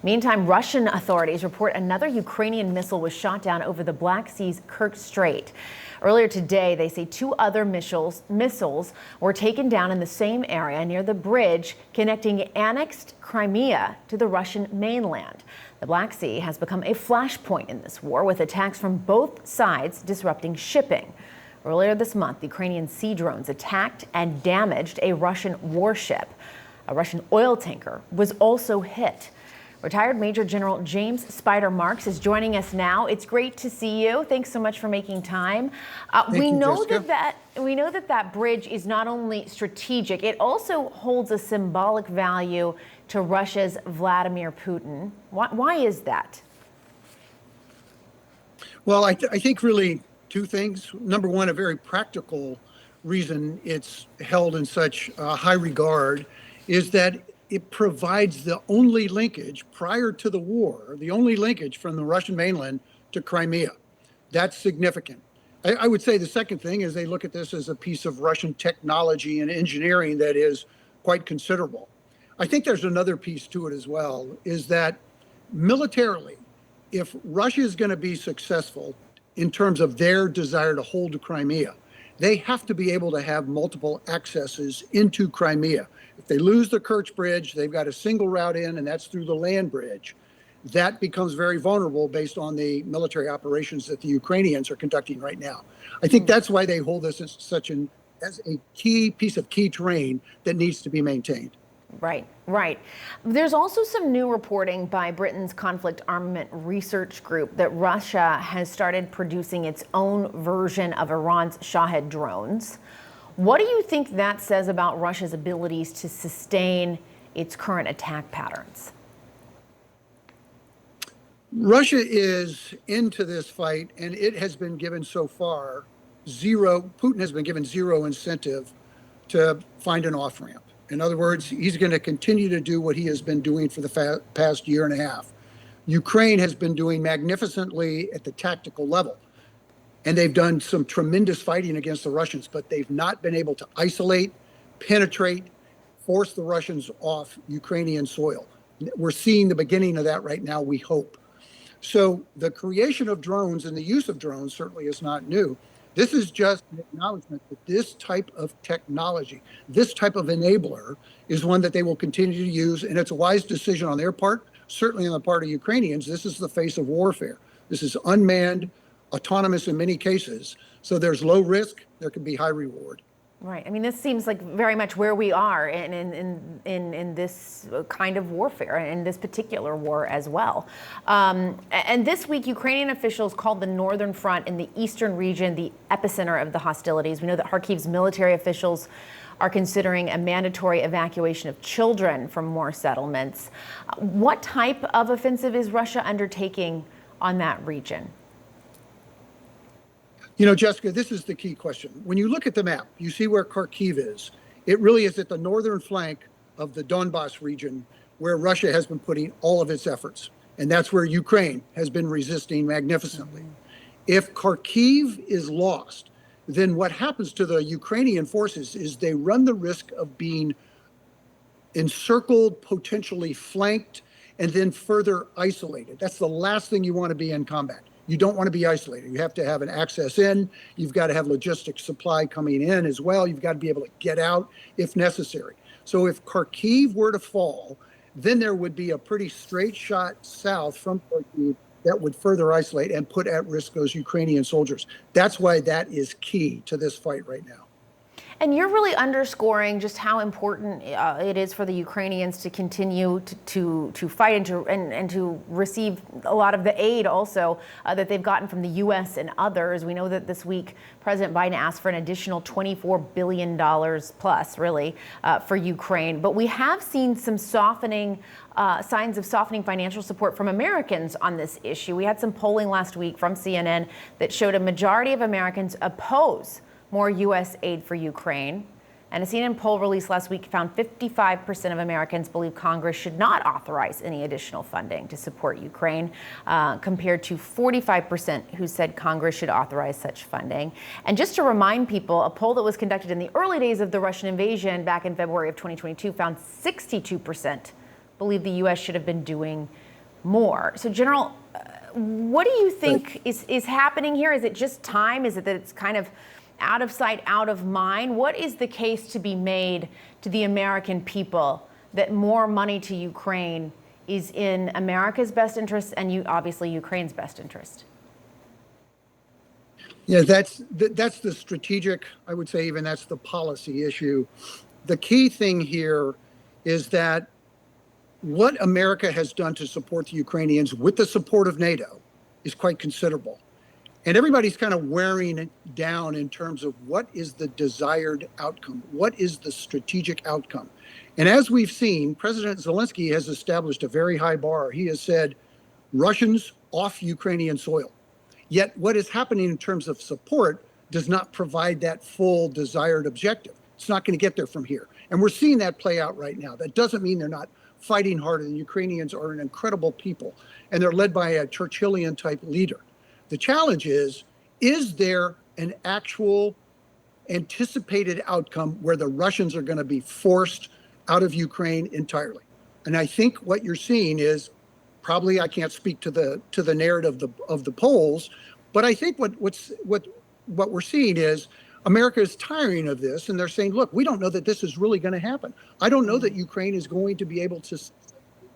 Meantime, Russian authorities report another Ukrainian missile was shot down over the Black Sea's Kerch Strait. Earlier today, they say two other missiles were taken down in the same area near the bridge connecting annexed Crimea to the Russian mainland. The Black Sea has become a flashpoint in this war, with attacks from both sides disrupting shipping. Earlier this month, Ukrainian sea drones attacked and damaged a Russian warship. A Russian oil tanker was also hit. Retired Major General James Spider Marks is joining us now. It's great to see you. Thanks so much for making time. We know that bridge is not only strategic, it also holds a symbolic value to Russia's Vladimir Putin. Why is that? Well, I think really two things. Number one, a very practical reason it's held in such high regard is that it provides the only linkage prior to the war, the only linkage from the Russian mainland to Crimea. That's significant. I would say the second thing is they look at this as a piece of Russian technology and engineering that is quite considerable. I think there's another piece to it as well, is that militarily, if Russia is going to be successful in terms of their desire to hold Crimea, they have to be able to have multiple accesses into Crimea. If they lose the Kerch Bridge, they've got a single route in, and that's through the land bridge. That becomes very vulnerable based on the military operations that the Ukrainians are conducting right now. I think that's why they hold this as a key piece of key terrain that needs to be maintained. Right. There's also some new reporting by Britain's Conflict Armament Research Group that Russia has started producing its own version of Iran's Shahed drones. What do you think that says about Russia's abilities to sustain its current attack patterns? Russia is into this fight, and it has been given so far Putin has been given zero incentive to find an off-ramp. In other words, he's going to continue to do what he has been doing for the past year and a half. Ukraine has been doing magnificently at the tactical level, and they've done some tremendous fighting against the Russians, but they've not been able to isolate, penetrate, force the Russians off Ukrainian soil. We're seeing the beginning of that right now, we hope. So the creation of drones and the use of drones certainly is not new. This is just an acknowledgement that this type of technology, this type of enabler is one that they will continue to use. And it's a wise decision on their part, certainly on the part of Ukrainians. This is the face of warfare. This is unmanned, autonomous in many cases. So there's low risk, there can be high reward. Right. I mean, this seems like very much where we are in this kind of warfare, in this particular war as well. And this week, Ukrainian officials called the Northern Front in the eastern region the epicenter of the hostilities. We know that Kharkiv's military officials are considering a mandatory evacuation of children from more settlements. What type of offensive is Russia undertaking on that region? You know, Jessica, this is the key question. When you look at the map, you see where Kharkiv is. It really is at the northern flank of the Donbas region where Russia has been putting all of its efforts. And that's where Ukraine has been resisting magnificently. If Kharkiv is lost, then what happens to the Ukrainian forces is they run the risk of being encircled, potentially flanked, and then further isolated. That's the last thing you want to be in combat. You don't want to be isolated. You have to have an access in. You've got to have logistic supply coming in as well. You've got to be able to get out if necessary. So if Kharkiv were to fall, then there would be a pretty straight shot south from Kharkiv that would further isolate and put at risk those Ukrainian soldiers. That's why that is key to this fight right now. And you're really underscoring just how important it is for the Ukrainians to continue to fight and to receive a lot of the aid also that they've gotten from the U.S. and others. We know that this week President Biden asked for an additional $24 billion plus, really, for Ukraine. But we have seen some softening signs of softening financial support from Americans on this issue. We had some polling last week from CNN that showed a majority of Americans oppose more U.S. aid for Ukraine. And a CNN poll released last week found 55% of Americans believe Congress should not authorize any additional funding to support Ukraine, compared to 45% who said Congress should authorize such funding. And just to remind people, a poll that was conducted in the early days of the Russian invasion back in February of 2022 found 62% believe the U.S. should have been doing more. So, General, what do you think is happening here? Is it just time? Is it that it's kind of out of sight, out of mind? What is the case to be made to the American people that more money to Ukraine is in America's best interest and obviously Ukraine's best interest? Yeah, that's the strategic, I would say even that's the policy issue. The key thing here is that what America has done to support the Ukrainians with the support of NATO is quite considerable. And everybody's kind of wearing it down in terms of what is the desired outcome? What is the strategic outcome? And as we've seen, President Zelensky has established a very high bar. He has said, Russians off Ukrainian soil. Yet what is happening in terms of support does not provide that full desired objective. It's not going to get there from here. And we're seeing that play out right now. That doesn't mean they're not fighting harder. The Ukrainians are an incredible people, and they're led by a Churchillian type leader. The challenge is there an actual anticipated outcome where the Russians are going to be forced out of Ukraine entirely? And I think what you're seeing is probably, I can't speak to the narrative of the polls, but I think what we're seeing is America is tiring of this, and they're saying, look, we don't know that this is really going to happen. I don't know that Ukraine is going to be able to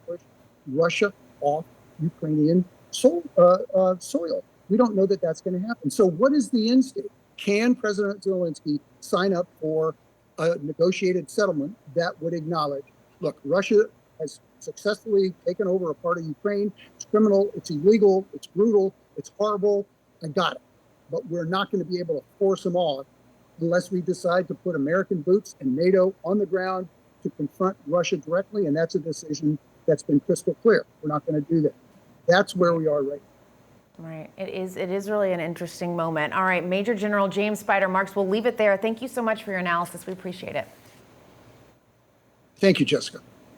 push Russia off Ukrainian soil. We don't know that that's going to happen. So what is the end state? Can President Zelensky sign up for a negotiated settlement that would acknowledge, look, Russia has successfully taken over a part of Ukraine. It's criminal, it's illegal, it's brutal, it's horrible. I got it. But we're not going to be able to force them off unless we decide to put American boots and NATO on the ground to confront Russia directly. And that's a decision that's been crystal clear. We're not going to do that. That's where we are right now. Right. It is really an interesting moment. All right, Major General James Spider Marks, we'll leave it there. Thank you so much for your analysis. We appreciate it. Thank you, Jessica.